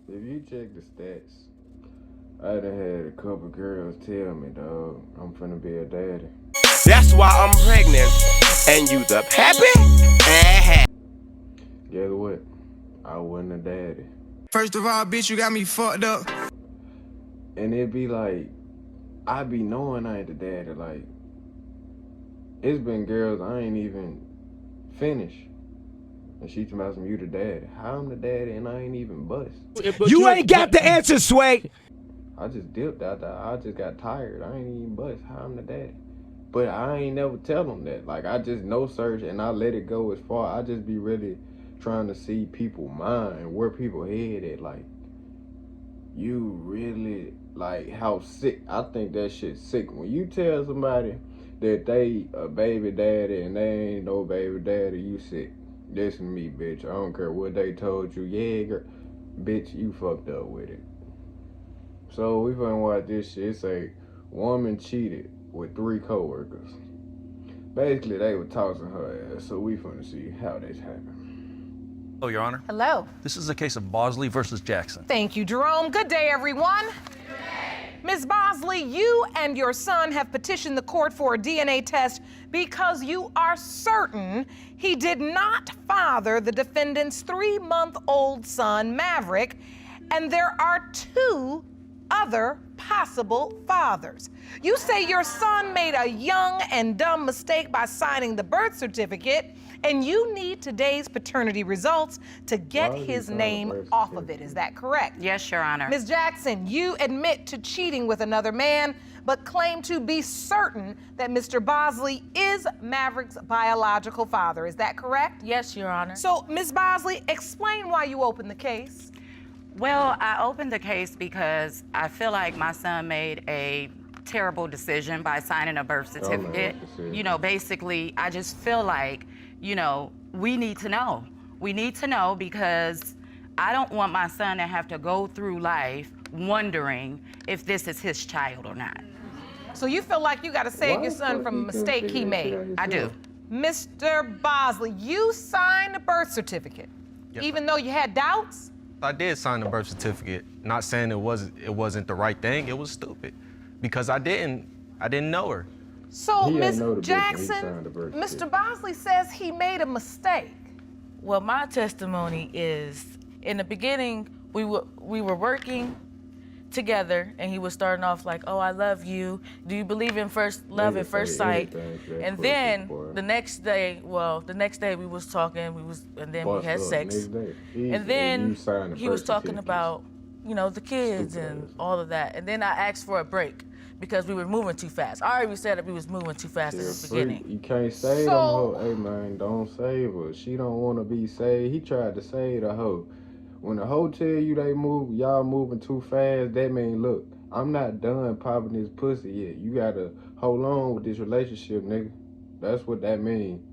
If you check the stats, I done had a couple girls tell me, dog, I'm finna be a daddy. That's why I'm pregnant. And you the pappy? Guess what? I wasn't a daddy. First of all, bitch, you got me fucked up. And it be like, I be knowing I ain't the daddy. Like, it's been girls I ain't even finished. And she talking about some, you the daddy. How I'm the daddy and I ain't even bust? You ain't got the answer, Sway. I just dipped out there. I just got tired. I ain't even bust. How I'm the daddy? But I ain't never tell them that. Like, I just know search and I let it go as far. I just be really trying to see people mind and where people head at. Like, you really, like, how sick. I think that shit's sick. When you tell somebody that they a baby daddy and they ain't no baby daddy, you sick. Listen to me, bitch. I don't care what they told you. Yeah, girl. Bitch, you fucked up with it. So we finna watch this shit. It's a woman cheated with 3 coworkers. Basically, they were tossing her ass. So we finna see how this happened. Oh, Your Honor. Hello. This is a case of Bosley versus Jackson. Thank you, Jerome. Good day, everyone. Ms. Bosley, you and your son have petitioned the court for a DNA test because you are certain he did not father the defendant's 3-month-old son, Maverick, and there are 2 other possible fathers. You say your son made a young and dumb mistake by signing the birth certificate, and you need today's paternity results to get his name off of it. Is that correct? Yes, Your Honor. Ms. Jackson, you admit to cheating with another man, but claim to be certain that Mr. Bosley is Maverick's biological father. Is that correct? Yes, Your Honor. So, Ms. Bosley, explain why you opened the case. Well, I opened the case because I feel like my son made a terrible decision by signing a birth certificate. You know, basically, I just feel like, you know, we need to know. We need to know because I don't want my son to have to go through life wondering if this is his child or not. So you feel like you got to save your son from a mistake he made? I do. Mr. Bosley, you signed the birth certificate, even though you had doubts? I did sign the birth certificate. Not saying it wasn't the right thing. It was stupid because I didn't know her. So, He ain't Ms. know the bitch when he Jackson, signed the birth Mr. certificate. Bosley says he made a mistake. Well, my testimony is, in the beginning, we were working together, and he was starting off like, "Oh, I love you. Do you believe in first love at first sight?" And then the next day we was talking, and then we had sex. And then he was talking about, you know, the kids and all of that. And then I asked for a break because we were moving too fast. I already said that we was moving too fast in the beginning. You can't save them hoe. Hey man, don't save her. She don't want to be saved. He tried to save the hoe. When the hoe tell you y'all moving too fast, that mean, look, I'm not done popping this pussy yet. You gotta hold on with this relationship, nigga. That's what that mean.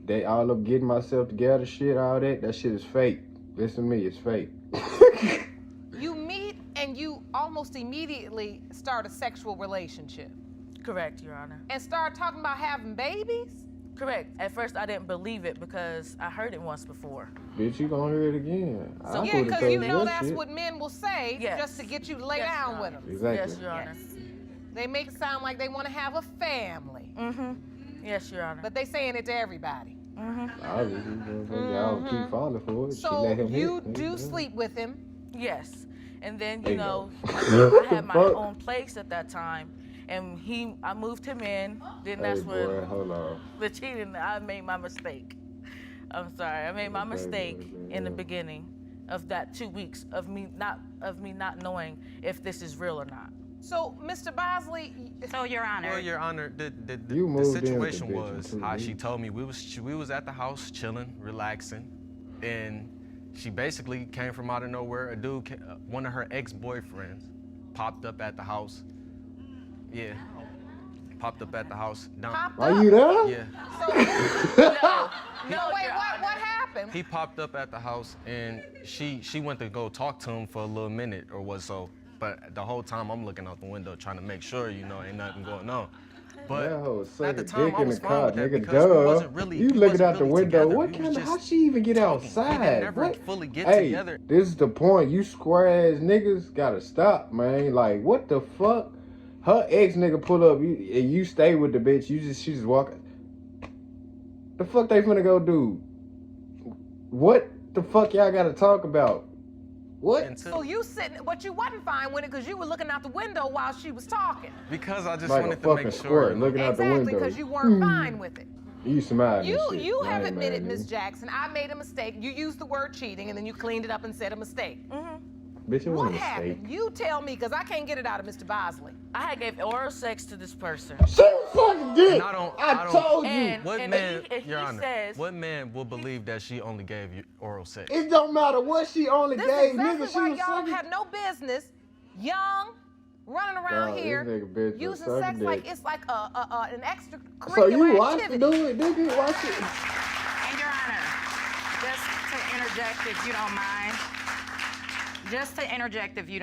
They all up getting myself together, shit, all that shit is fake. Listen to me, it's fake. You meet and you almost immediately start a sexual relationship Correct, Your Honor. and start talking about having babies? Correct. At first, I didn't believe it because I heard it once before. Bitch, you gonna hear it again. So, yeah, because you know that's what men will say Yes. just to get you to lay Yes, down Your with Honor. them. Exactly. Yes, Your Honor. They make it sound like they want to have a family, Yes, Your Honor. but they saying it to everybody. Obviously, y'all keep falling for it. She So let him you hit. do sleep with him. Yes. And then, There you you know, go. I had my Fuck. own place at that time. And I moved him in. Then Hey, that's boy, when hold on. the cheating, I made my mistake. I'm sorry. I made my Okay, mistake okay, in the yeah. beginning of that 2 weeks of me not knowing if this is real or not. So, Mr. Bosley, So, Your Honor. Well, Your Honor, the You moved in with the situation bitch in was 2 how she weeks. told me we was at the house chilling, relaxing, and she basically came from out of nowhere. A dude, one of her ex-boyfriends, popped up at the house. Yeah, popped up at the house. popped Are up. you there? Yeah, No, wait, what happened? he popped up at the house, and she went to go talk to him for a little minute or what so. But the whole time I'm looking out the window trying to make sure, you know, ain't nothing going on. But That hoe at the sucking time, dick I in was the fine car, with that nigga. because we Duh. wasn't really. You we looking wasn't out the really window. together. What We kind was of? How just she even get talking. We outside? didn't never What? fully get Hey, together. this is the point. You square ass niggas gotta stop, man. Like, what the fuck? Her ex nigga pull up, and you stay with the bitch. She just walking. The fuck they finna go do? What the fuck y'all gotta talk about? What? Until, So you sitting, but you wasn't fine with it because you were looking out the window while she was talking. because I just Like a wanted to fucking make squirt sure. looking out the Exactly, window. because you weren't fine with it. You smile. You have admitted, Ms. Jackson, I made a mistake. You used the word cheating, and then you cleaned it up and said a mistake. Bitch, it What wasn't a mistake. happened? You tell me, because I can't get it out of Mr. Bosley. I had gave oral sex to this person. She fucking did. And I told you. And- What and man, he Your Honor, says- what man will believe that she only gave you oral sex? It don't matter what she only This gave, is exactly nigga. She why was y'all sucking. have no business, young, running around Dog, this here, nigga bitch was using sucking sex like dick. it's like an extracurricular So you watched activity. her do it, nigga? Watch it. And Your Honor, just to interject if you don't mind. Just to interject if you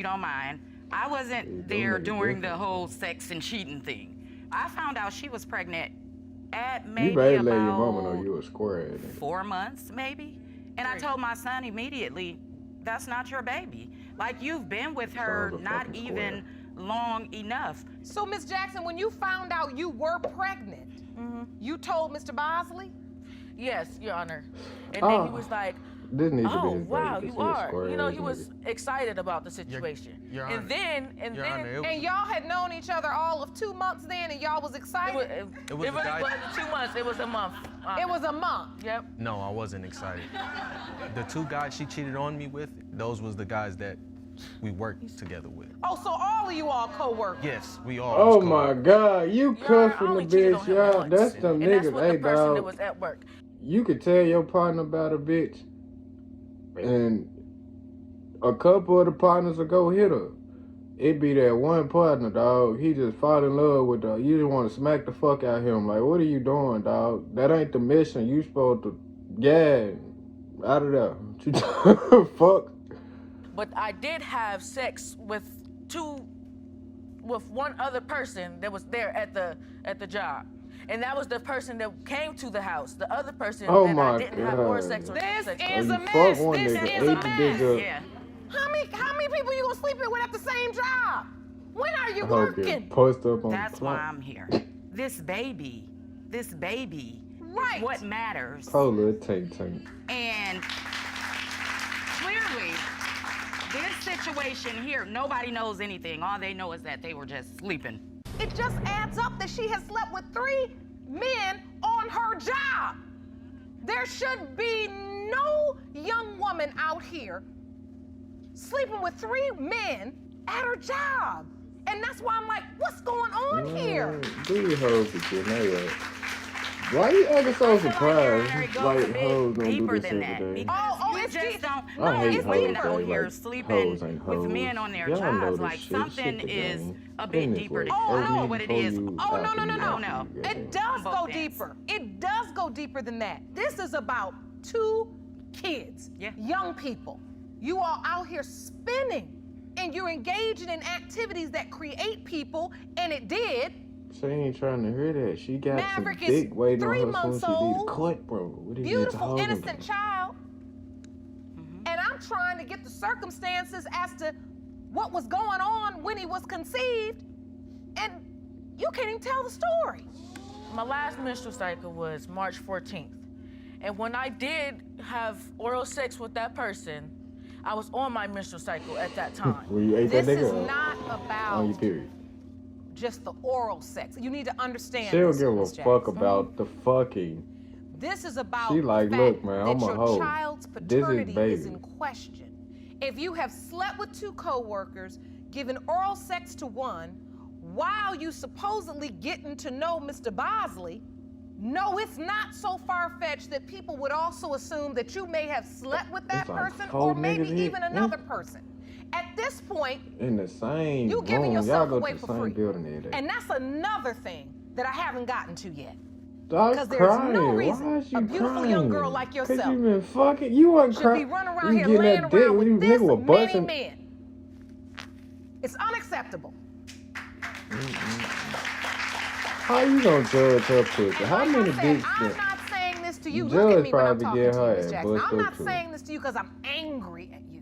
don't mind. I wasn't there during the whole sex and cheating thing. I found out she was pregnant at maybe You better about let your mama know you a square ass nigga. 4 months, maybe. And I told my son immediately, that's not your baby. Like, you've been with her Sounds a not fucking even long enough. So, Miss Jackson, when you found out you were pregnant, you told Mr. Bosley? Yes, Your Honor. And then he was like, This needs to be oh, his wow, baby, you 'cause he a are. square You know, ass he was nigga. excited about the situation. Your Honor. And then, Your Honor, it was- And y'all had known each other all of 2 months then, and y'all was it excited? was, It it was really the guy- wasn't 2 months, it was a month. It was a month. Yep. No, I wasn't excited. The two guys she cheated on me with, those was the guys that we worked together with. Oh, so all of you all co-workers? Yes, we all. Oh was my co-workers. God, you Your Honor, I cuffing the only cheated on bitch, him y'all. once. That's them And that's niggas. with Hey, the person that dog. was at work. You could tell your partner about a bitch, and a couple of the partners will go hit her. It be that one partner, dog. He just fall in love with her. You just want to smack the fuck out of him. Like, what are you doing, dog? That ain't the mission. You supposed to, yeah, out of there. Fuck. But I did have sex with one other person that was there at the job. And that was the person that came to the house. The other person Oh that my I didn't have oral God. sex or This sex is with. Oh, a you mess. fuck one This nigga, is ate a the mess. dick up. Yeah. How many people you gonna sleep with at the same job? When are you I hope working? get post up on That's the why clock. I'm here. This baby Right. is what matters. Oh, little tank. And clearly, this situation here, nobody knows anything. All they know is that they were just sleeping. It just adds up that she has slept with 3 men on her job. There should be no young woman out here sleeping with 3 men at her job. And that's why I'm like, what's going on here? Do your hoes again, hey, why you acting so I feel like, Your Honor, surprised? it goes Like a bit hoes don't do deeper this than that. every day. Because Oh, you it's just deep. don't. I No, hate it's hoes women that out like here hoes sleeping ain't with hoes. men on their Y'all know jobs. this Like shit. something Shit the is game. a bit Been this deeper. way. than Oh, I don't know no. what it Before is. you Oh, no, after no, no, you, no. after No. you get It there. does Both go ends. deeper. It does go deeper than that. This is about 2 kids, Yeah. young people. You are out here spinning, and you're engaging in activities that create people, and it did. She ain't trying to hear that. She got Maverick some is dick waiting 3 on her months as soon as she leave old. the court, bro. What are you Beautiful, talking innocent about? child. And I'm trying to get the circumstances as to what was going on when he was conceived, and you can't even tell the story. My last menstrual cycle was March 14th. And when I did have oral sex with that person, I was on my menstrual cycle at that time. When you ate This that is nigga not on about your period. just the oral sex. You need to understand She don't this, give a Miss fuck Jackson. about the fucking. This is about She like, the fact look, man, that I'm a your hoe. child's This is paternity is baby. in question. If you have slept with 2 coworkers, given oral sex to one, while you supposedly getting to know Mr. Bosley, no, it's not so far-fetched that people would also assume that you may have slept with that It's like person 4 or maybe niggas here. even another person. At this point, In the same you giving room. Y'all yourself go away to the for same free. building every day. And that's another thing that I haven't gotten to yet. Stop Because there's crying. no Why reason is you a beautiful crying? young girl like 'Cause yourself you been fucking. You wasn't should crying. be running around you here getting laying that dick around when you with this nigga was many busting. men. It's unacceptable. How you gonna judge her pussy? How Like many I said, dicks I'm that- not saying this to you. Judge Look at me when I'm probably talking get to you, her Miss ass Jackson. bust I'm not up, too. saying this to you because I'm angry at you.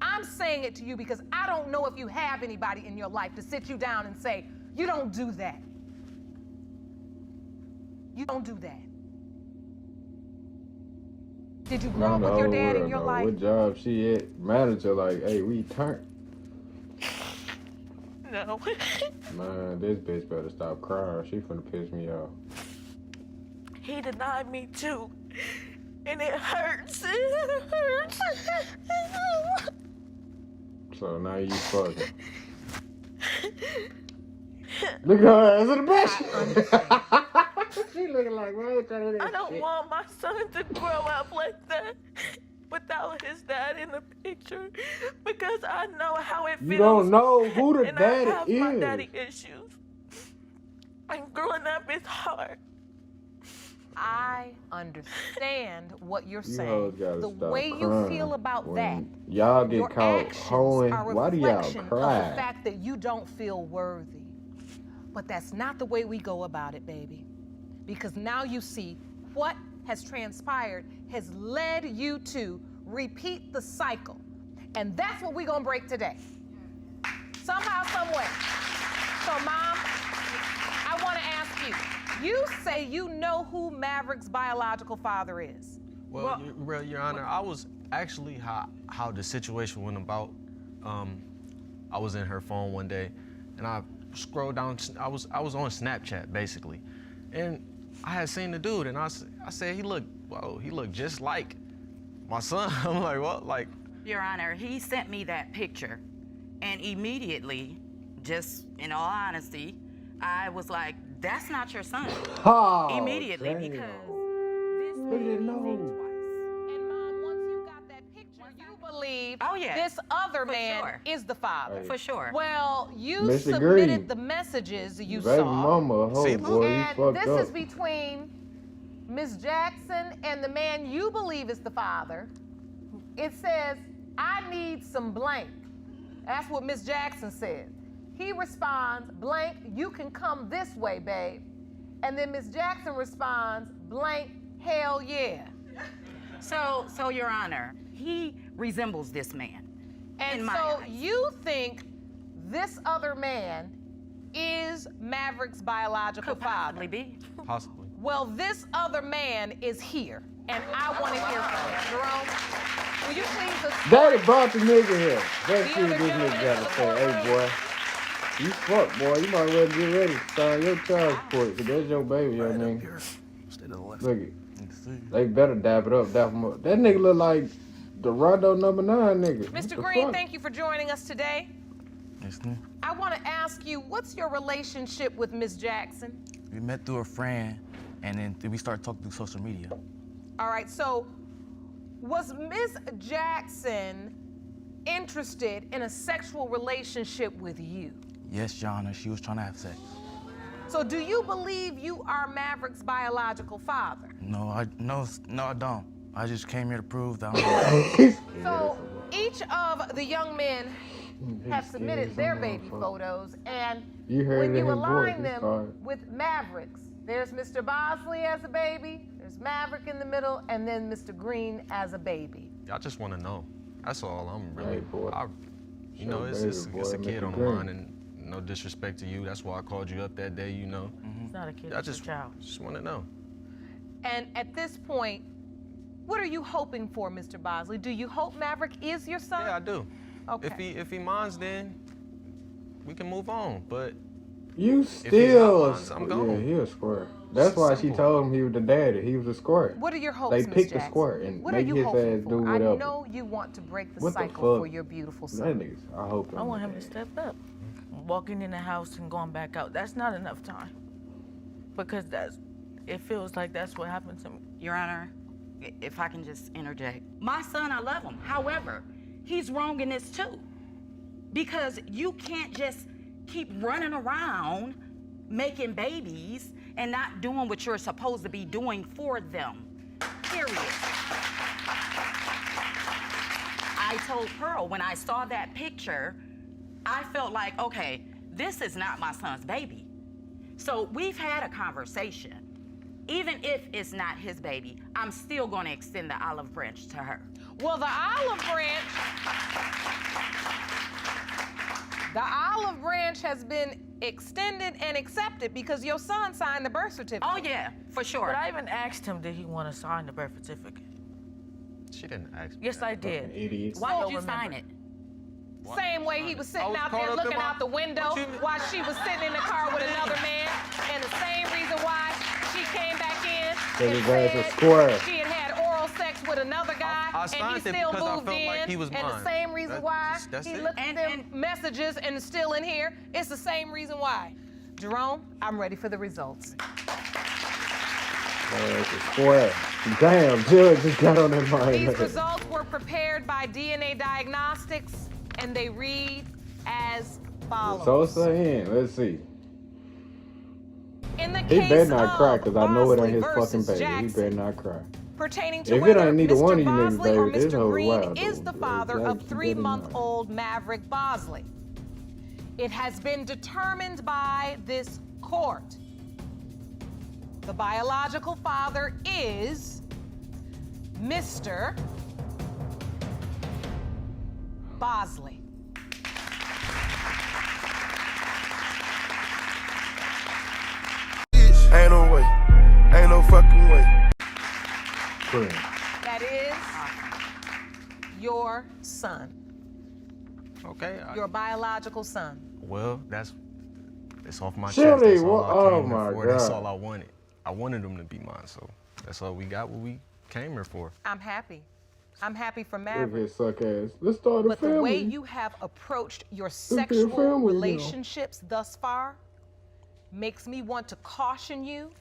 I'm saying it to you because I don't know if you have anybody in your life to sit you down and say, you don't do that. You don't do that. Did you grow up with your dad in your life? What job she at? Manager, like, hey, we turn. No. Man, this bitch better stop crying. She finna piss me off. He denied me too. And it hurts. It hurts. So now you fucking. Look at her ass in the back. She looking like, man, I don't want my son to grow up like that without his dad in the picture because I know how it feels. You don't know who the and daddy I have my is. daddy issues. And growing up is hard. I understand what you're You saying. hoes gotta The stop way you crying feel about that. when y'all get Your caught actions hoeing. are a Why do y'all reflection of cry? the fact that you don't feel worthy. But that's not the way we go about it, baby. Because now you see what has transpired has led you to repeat the cycle. And that's what we're gonna break today. Somehow, some way. So, Mom, I wanna ask you, you say you know who Maverick's biological father is. Well, Your Honor, I was actually how the situation went about. I was in her phone one day, and I scrolled down. I was on Snapchat basically, and I had seen the dude, and I said he looked just like my son. I'm like, what? Like, Your Honor, he sent me that picture, and immediately, just in all honesty, I was like, that's not your son. Oh, Immediately, damn. because this Look at made me no. think twice. And Mom, once you got that picture, you believe Oh, yeah. this other For man sure. is the father. For sure. Well, you Mr. submitted Green. the messages you Baby saw. mama, a hoe, See, boy, you And fucked this up. is between Ms. Jackson and the man you believe is the father. It says, I need some blank. That's what Ms. Jackson said. He responds, blank, you can come this way, babe. And then Ms. Jackson responds, blank, hell yeah. So, Your Honor, he resembles this man. And in my so eyes. you think this other man is Maverick's biological Could father? possibly be. possibly. Well, this other man is here, and I want to hear from him. Jerome, will you please escort Daddy brought the nigga here. Let's see the what other this gentleman nigga got into to the say. Hey, boy. You fuck, boy. You might well get ready to sign your child support, 'cause that's your baby, your nigga. Stay to the left. Look it. They better dap it up, dap him up. That nigga look like the Rondo number 9 nigga. What Mr. the Green, fuck? thank you for joining us today. Yes, ma'am. I want to ask you, what's your relationship with Ms. Jackson? We met through a friend, and then we started talking through social media. All right, so was Ms. Jackson interested in a sexual relationship with you? Yes, Your Honor, she was trying to have sex. So do you believe you are Maverick's biological father? No, I don't. I just came here to prove that I'm So each of the young men have submitted their baby motherfucker. photos, and You heard when it in you his align voice, them sorry. with Mavericks, there's Mr. Bosley as a baby, there's Maverick in the middle, and then Mr. Green as a baby. I just want to know. That's all. I'm really. Hey, boy. You know, Sure, it's baby a boy, kid Mr. on the Green. line, and no disrespect to you. That's why I called you up that day. You know. It's not a kid, I it's just a child. want to know. And at this point, what are you hoping for, Mr. Bosley? Do you hope Maverick is your son? Yeah, I do. Okay. If he minds, then we can move on. But You he's not still, mine, I'm gone. yeah, he a squirt. That's why she Simple. told him he was the daddy. He was a squirt. What are your hopes, They Ms. picked the Jackson? squirt and what are make you his hoping ass for? do I whatever. know you want to break the What the cycle fuck? for your beautiful That son. niggas, I hope. I want him to step up. Walking in the house and going back out, that's not enough time. Because it feels like that's what happened to me. Your Honor, if I can just interject. My son, I love him. However, he's wrong in this too. Because you can't just keep running around making babies and not doing what you're supposed to be doing for them. Period. I told Pearl when I saw that picture, I felt like, okay, this is not my son's baby. So we've had a conversation. Even if it's not his baby, I'm still gonna extend the olive branch to her. Well, the olive branch has been extended and accepted because your son signed the birth certificate. Oh yeah, for sure. But I even asked him, did he want to sign the birth certificate? She didn't ask me. Yes, that. I did. Idiots. Why I did don't you sign remember. it? Same way he was sitting was out caught there up in looking my- out the window What you- while she was sitting in the car with another man. And the same reason why she came back in and his ass said a square. she had oral sex with another guy I and he signed it still because I moved felt in. like he was and the mine. same reason why That's he it. looked at them messages and is still in here. It's the same reason why. Jerome, I'm ready for the results. It's a square. Damn, Judge just got on that mind. These results were prepared by DNA Diagnostics and they read as follows. So saying, let's see. In the He case better not of cry, because I know it Bosley ain't his fucking versus baby. He Jackson, better not cry. pertaining to If it whether ain't neither Mr. one of you niggas, Bosley or baby, this Mr. hoe Green wild, is though. the father of Jackson, 3-month-old Maverick Bosley. It has been determined by this court. The biological father is Mr. Bosley. Ain't no way. Ain't no fucking way. Friend. That is your son, Okay. your biological son. Well, it's off my Shirley, chest. That's all what- I oh came here my for. That's God. all I wanted. I wanted them to be mine, so that's all we got. What we came here for. I'm happy. I'm happy for Look Maverick. at suck ass. Let's start a But family. the way you have approached your be a sexual family now. relationships thus far makes me want to caution you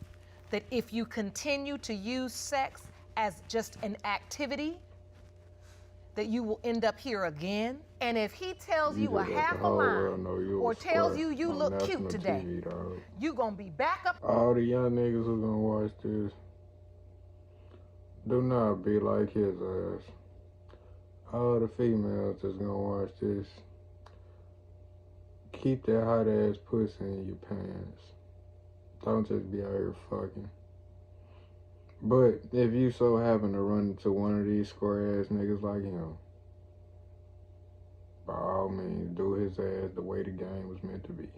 that if you continue to use sex as just an activity, that you will end up here again. And if he tells you a just let half the a whole world line know you or a tells square you on look national cute today, TV, dog. you gonna be back up. All the young niggas who gonna watch this, do not be like his ass. All the females that's gonna watch this, keep that hot ass pussy in your pants. Don't just be out here fucking. But if you so happen to run into one of these square ass niggas like him, by all means, do his ass the way the game was meant to be.